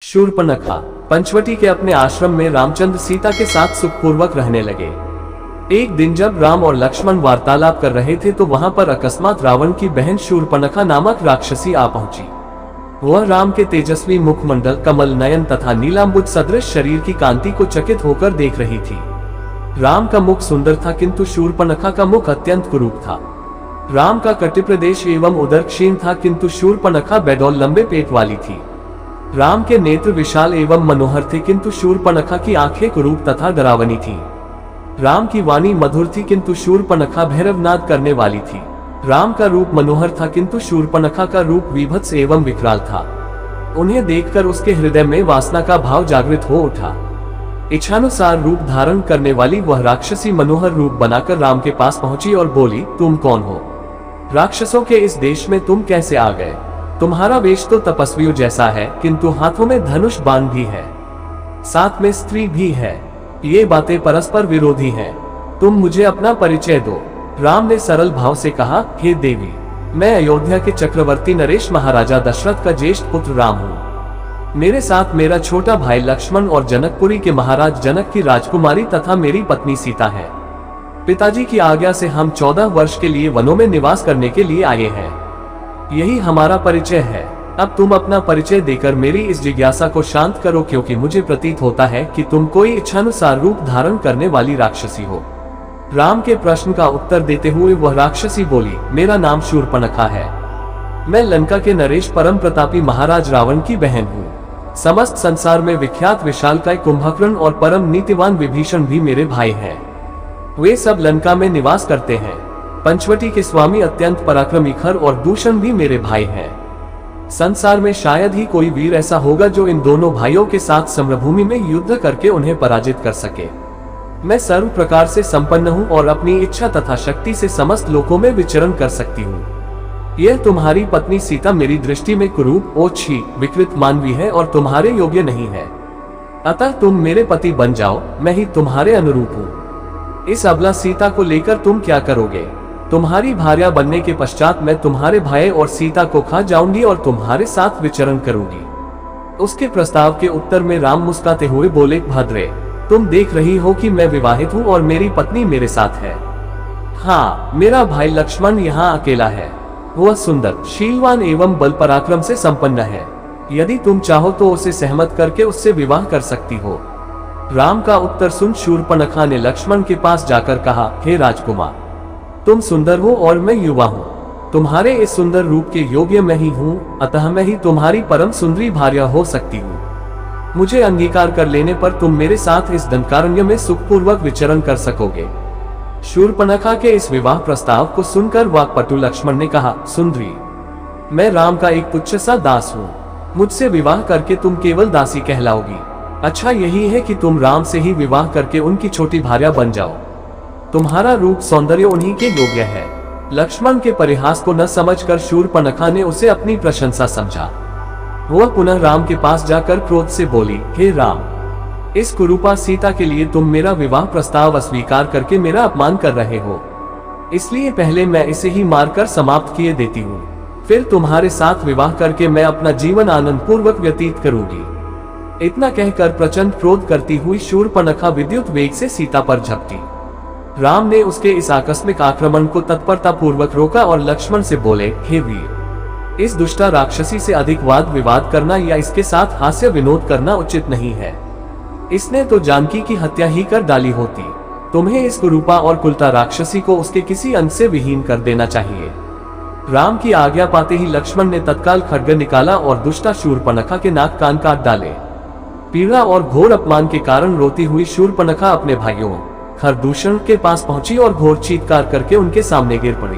शूर्पणखा पंचवटी के अपने आश्रम में रामचंद्र सीता के साथ सुखपूर्वक रहने लगे। एक दिन जब राम और लक्ष्मण वार्तालाप कर रहे थे तो वहां पर अकस्मात रावण की बहन शूर्पणखा नामक राक्षसी आ पहुंची। वह राम के तेजस्वी मुखमंडल, कमल नयन तथा नीलांबुज सदृश शरीर की कांति को चकित होकर देख रही थी। राम का मुख सुंदर था किंतु शूर्पणखा का मुख अत्यंत कुरूप था। राम का कटिप्रदेश एवं उदर क्षीण था किंतु शूर्पणखा बेडौल लंबे पेट वाली थी। राम के नेत्र विशाल एवं मनोहर थे किंतु शूर्पणखा की आंखें कुरूप तथा डरावनी थी। राम की वाणी मधुर थी किंतु शूर्पणखा भैरवनाद करने वाली थी। राम का रूप मनोहर था किंतु शूर्पणखा का रूप विभत्स एवं विकराल था। उन्हें देखकर उसके हृदय में वासना का भाव जागृत हो उठा। इच्छानुसार रूप धारण करने वाली वह राक्षसी मनोहर रूप बनाकर राम के पास पहुंची और बोली, तुम कौन हो? राक्षसों के इस देश में तुम कैसे आ गए? तुम्हारा वेश तो तपस्वियों जैसा है किंतु हाथों में धनुष बाण भी है, साथ में स्त्री भी है। ये बातें परस्पर विरोधी हैं। तुम मुझे अपना परिचय दो। राम ने सरल भाव से कहा, हे देवी, मैं अयोध्या के चक्रवर्ती नरेश महाराजा दशरथ का ज्येष्ठ पुत्र राम हूँ। मेरे साथ मेरा छोटा भाई लक्ष्मण और जनकपुरी के महाराज जनक की राजकुमारी तथा मेरी पत्नी सीता है। पिताजी की आज्ञा से हम 14 वर्ष के लिए वनों में निवास करने के लिए आए हैं। यही हमारा परिचय है। अब तुम अपना परिचय देकर मेरी इस जिज्ञासा को शांत करो, क्योंकि मुझे प्रतीत होता है कि तुम कोई इच्छानुसार रूप धारण करने वाली राक्षसी हो। राम के प्रश्न का उत्तर देते हुए वह राक्षसी बोली, मेरा नाम शूर्पणखा है। मैं लंका के नरेश परम प्रतापी महाराज रावण की बहन हूँ। समस्त संसार में विख्यात विशालकाय कुंभकर्ण और परम नीतिवान विभीषण भी मेरे भाई हैं। वे सब लंका में निवास करते हैं। पंचवटी के स्वामी अत्यंत पराक्रमी खर और दूषण भी मेरे भाई हैं। संसार में शायद ही कोई वीर ऐसा होगा जो इन दोनों भाइयों के साथ समरभूमि में युद्ध करके उन्हें पराजित कर सके। मैं सर्व प्रकार से संपन्न हूँ और अपनी इच्छा तथा शक्ति से समस्त लोकों में विचरण कर सकती हूँ। यह तुम्हारी पत्नी सीता मेरी दृष्टि में कुरूप, ओछी, विकृत मानवी है और तुम्हारे योग्य नहीं है। अतः तुम मेरे पति बन जाओ, मैं ही तुम्हारे अनुरूप हूँ। इस अबला सीता को लेकर तुम क्या करोगे? तुम्हारी भार्या बनने के पश्चात मैं तुम्हारे भाई और सीता को खा जाऊंगी और तुम्हारे साथ विचरण करूंगी। उसके प्रस्ताव के उत्तर में राम मुस्कुराते हुए बोले, भद्रे, तुम देख रही हो कि मैं विवाहित हूँ और मेरी पत्नी मेरे साथ है। हाँ, मेरा भाई लक्ष्मण यहाँ अकेला है। वह सुंदर, शीलवान एवं बल पराक्रम से संपन्न है। यदि तुम चाहो तो उसे सहमत करके उससे विवाह कर सकती हो। राम का उत्तर सुन शूर्पणखा ने लक्ष्मण के पास जाकर कहा, हे राजकुमार, तुम सुंदर हो और मैं युवा हूँ। तुम्हारे इस सुंदर रूप के योग्य मैं ही हूँ, अतः मैं ही तुम्हारी परम सुंदरी भार्या हो सकती हूँ। मुझे अंगीकार कर लेने पर तुम मेरे साथ इस दंडकारण्य में सुखपूर्वक विचरण कर सकोगे। शूर्पणखा के इस विवाह प्रस्ताव को सुनकर वाक्पटु लक्ष्मण ने कहा, सुंदरी, मैं राम का एक तुच्छ सा दास हूँ। मुझसे विवाह करके तुम केवल दासी कहलाओगी। अच्छा यही है कि तुम राम से ही विवाह करके उनकी छोटी भार्या बन जाओ। तुम्हारा रूप सौंदर्य उन्हीं के योग्य है। लक्ष्मण के परिहास को न समझकर शूर्पणखा ने उसे अपनी प्रशंसा समझा। वह पुनः राम के पास जाकर क्रोध से बोली, हे राम, इस कुरूपा सीता के लिए तुम मेरा विवाह प्रस्ताव अस्वीकार करके मेरा अपमान कर रहे हो। इसलिए पहले मैं इसे ही मारकर समाप्त किए देती हूँ, फिर तुम्हारे साथ विवाह करके मैं अपना जीवन आनंद पूर्वक व्यतीत करूंगी। इतना कहकर प्रचंड क्रोध करती हुई शूर्पणखा विद्युत वेग से सीता पर झपटी। राम ने उसके इस आकस्मिक आक्रमण को तत्परता पूर्वक रोका और लक्ष्मण से बोले, हे वीर, इस दुष्टा राक्षसी से अधिक वाद विवाद करना या इसके साथ हास्य विनोद करना उचित नहीं है। इसने तो जानकी की हत्या ही कर डाली होती। तुम्हें इस कुरूपा और कुलटा राक्षसी को उसके किसी अंग से विहीन कर देना चाहिए। राम की आज्ञा पाते ही लक्ष्मण ने तत्काल खड्ग निकाला और दुष्टा शूर्पणखा के नाक कान काट डाले। पीड़ा और घोर अपमान के कारण रोती हुई शूर्पणखा अपने भाइयों खरदूषण के पास पहुंची और घोर चीत्कार करके उनके सामने गिर पड़ी।